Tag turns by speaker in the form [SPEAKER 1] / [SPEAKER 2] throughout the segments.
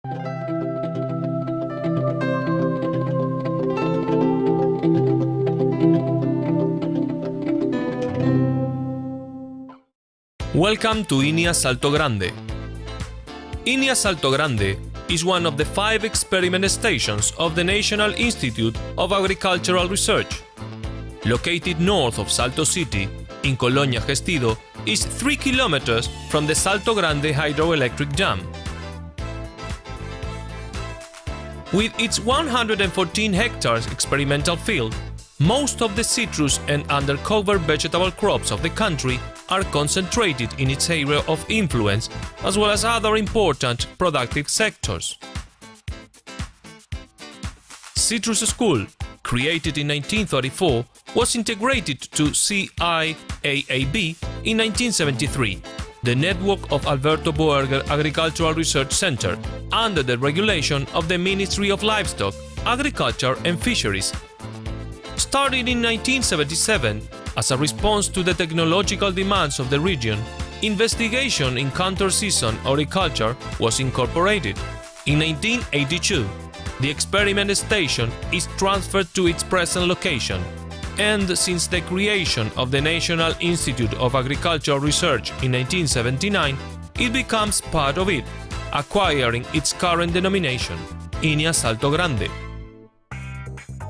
[SPEAKER 1] Welcome to INIA Salto Grande. INIA Salto Grande is one of the 5 experiment stations of the National Institute of Agricultural Research. Located north of Salto City, in Colonia Gestido, is 3 kilometers from the Salto Grande hydroelectric dam. With its 114 hectares experimental field, most of the citrus and undercover vegetable crops of the country are concentrated in its area of influence, as well as other important productive sectors. Citrus School, created in 1934, was integrated to CIAAB in 1973, the network of Alberto Boerger Agricultural Research Center, under the regulation of the Ministry of Livestock, Agriculture and Fisheries. Started in 1977, as a response to the technological demands of the region, investigation in counter-season horticulture was incorporated. In 1982, the experiment station is transferred to its present location, and since the creation of the National Institute of Agricultural Research in 1979, it becomes part of it, acquiring its current denomination, INIA Salto Grande.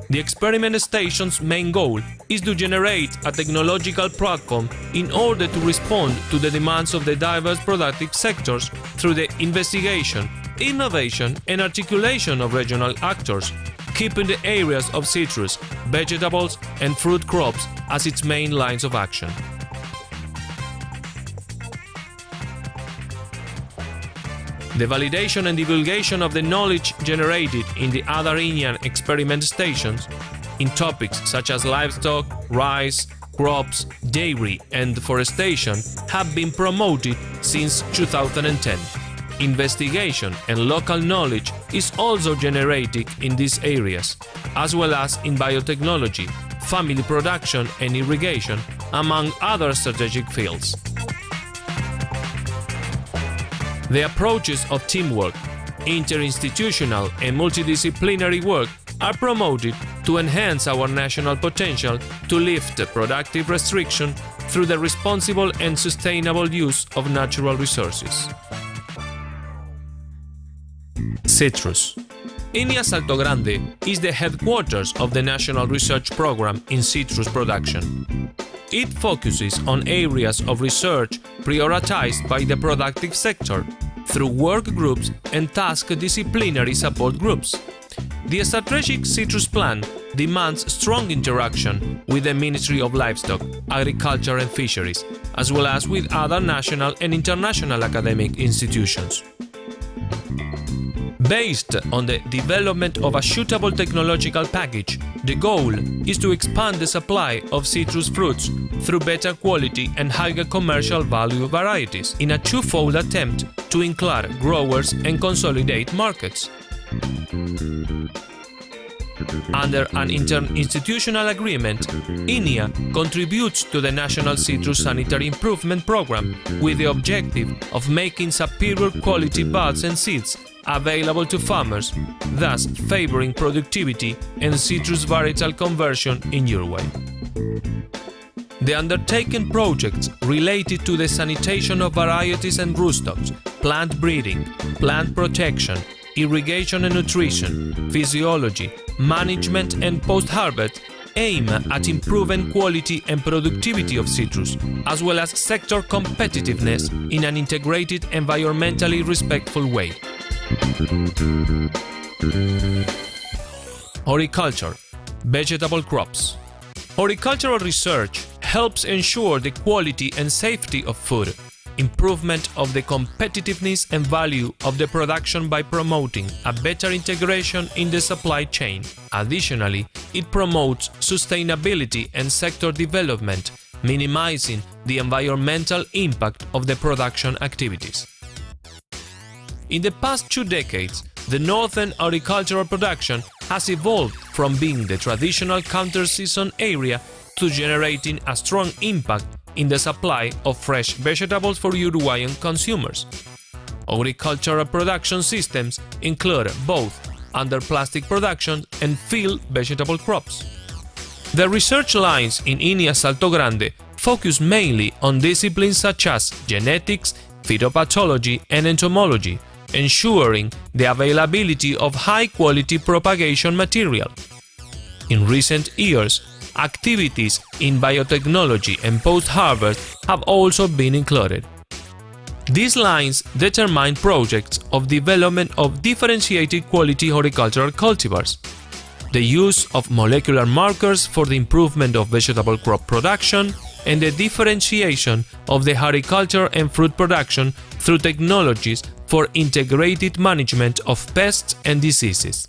[SPEAKER 1] The experiment station's main goal is to generate a technological platform in order to respond to the demands of the diverse productive sectors through the investigation, innovation and articulation of regional actors, keeping the areas of citrus, vegetables and fruit crops as its main lines of action. The validation and divulgation of the knowledge generated in the other INIA experiment stations in topics such as livestock, rice, crops, dairy and deforestation have been promoted since 2010. Investigation and local knowledge is also generated in these areas, as well as in biotechnology, family production and irrigation, among other strategic fields. The approaches of teamwork, interinstitutional and multidisciplinary work are promoted to enhance our national potential to lift productive restriction through the responsible and sustainable use of natural resources. Citrus. INIA Salto Grande is the headquarters of the National Research Program in citrus production. It focuses on areas of research prioritized by the productive sector through work groups and task-disciplinary support groups. The strategic citrus plan demands strong interaction with the Ministry of Livestock, Agriculture and Fisheries, as well as with other national and international academic institutions. Based on the development of a suitable technological package, the goal is to expand the supply of citrus fruits through better quality and higher commercial value varieties in a twofold attempt to include growers and consolidate markets. Under an interinstitutional agreement, INIA contributes to the National Citrus Sanitary Improvement Program with the objective of making superior quality buds and seeds available to farmers, thus favoring productivity and citrus varietal conversion in Uruguay. The undertaken projects related to the sanitation of varieties and rootstocks, plant breeding, plant protection, irrigation and nutrition, physiology, management and post-harvest aim at improving quality and productivity of citrus, as well as sector competitiveness in an integrated, environmentally respectful way. Horticulture, vegetable crops. Horticultural research helps ensure the quality and safety of food, improvement of the competitiveness and value of the production by promoting a better integration in the supply chain. Additionally, it promotes sustainability and sector development, minimizing the environmental impact of the production activities. In the past 2 decades, the northern horticultural production has evolved from being the traditional counter-season area to generating a strong impact in the supply of fresh vegetables for Uruguayan consumers. Agricultural production systems include both under plastic production and field vegetable crops. The research lines in INIA Salto Grande focus mainly on disciplines such as genetics, phytopathology and entomology, ensuring the availability of high-quality propagation material. In recent years, activities in biotechnology and post-harvest have also been included. These lines determine projects of development of differentiated quality horticultural cultivars, the use of molecular markers for the improvement of vegetable crop production, and the differentiation of the horticulture and fruit production through technologies for integrated management of pests and diseases.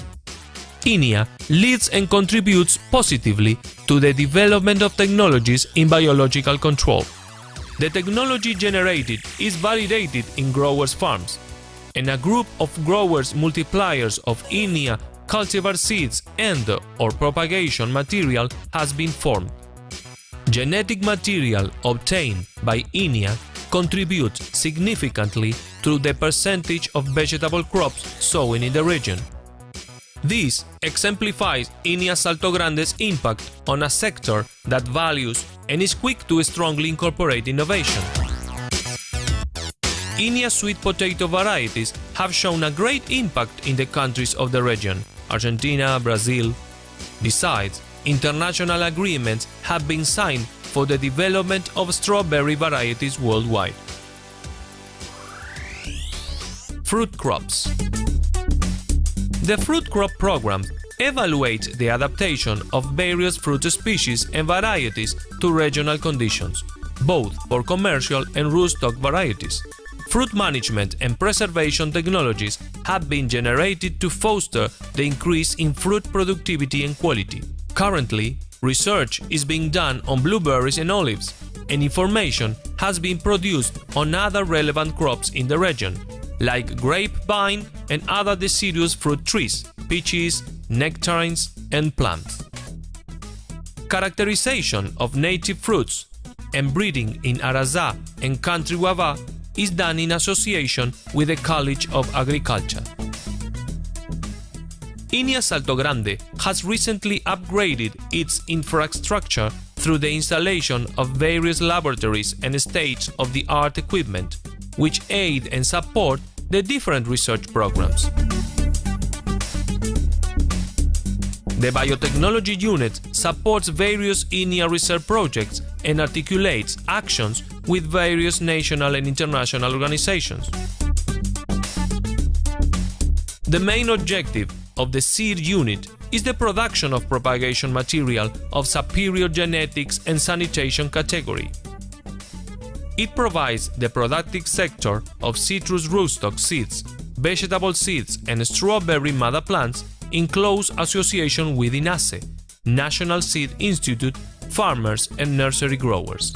[SPEAKER 1] INIA leads and contributes positively to the development of technologies in biological control. The technology generated is validated in growers' farms, and a group of growers multipliers of INIA cultivar seeds and/or propagation material has been formed. Genetic material obtained by INIA contributes significantly to the percentage of vegetable crops sown in the region. This exemplifies INIA Salto Grande's impact on a sector that values and is quick to strongly incorporate innovation. INIA sweet potato varieties have shown a great impact in the countries of the region, Argentina, Brazil. Besides, international agreements have been signed for the development of strawberry varieties worldwide. Fruit crops. The fruit crop program evaluates the adaptation of various fruit species and varieties to regional conditions, both for commercial and rootstock varieties. Fruit management and preservation technologies have been generated to foster the increase in fruit productivity and quality. Currently, research is being done on blueberries and olives, and information has been produced on other relevant crops in the region, like grapevine and other deciduous fruit trees, peaches, nectarines, and plums. Characterization of native fruits and breeding in Arazá and country guava is done in association with the College of Agriculture. INIA Salto Grande has recently upgraded its infrastructure through the installation of various laboratories and state-of-the-art equipment, which aid and support the different research programs. The Biotechnology Unit supports various INIA research projects and articulates actions with various national and international organizations. The main objective of the seed unit is the production of propagation material of superior genetics and sanitation category. It provides the productive sector of citrus rootstock seeds, vegetable seeds and strawberry mother plants in close association with INASE, National Seed Institute, farmers and nursery growers.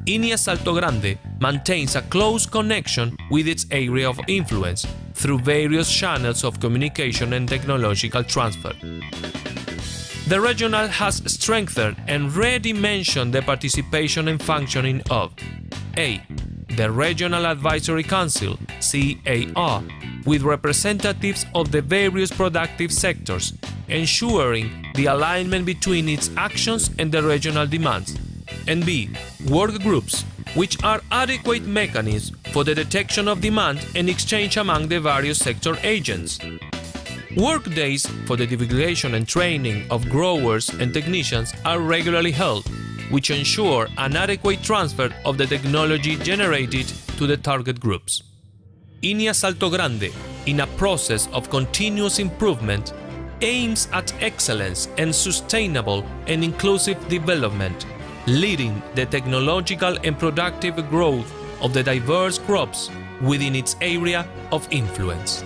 [SPEAKER 1] INIA Salto Grande maintains a close connection with its area of influence through various channels of communication and technological transfer. The regional has strengthened and redimensioned the participation and functioning of A. The Regional Advisory Council, CAR, with representatives of the various productive sectors, ensuring the alignment between its actions and the regional demands, and B. Work groups, which are adequate mechanisms for the detection of demand and exchange among the various sector agents. Work days for the divulgation and training of growers and technicians are regularly held, which ensure an adequate transfer of the technology generated to the target groups. INIA Salto Grande, in a process of continuous improvement, aims at excellence and sustainable and inclusive development, leading the technological and productive growth of the diverse crops within its area of influence.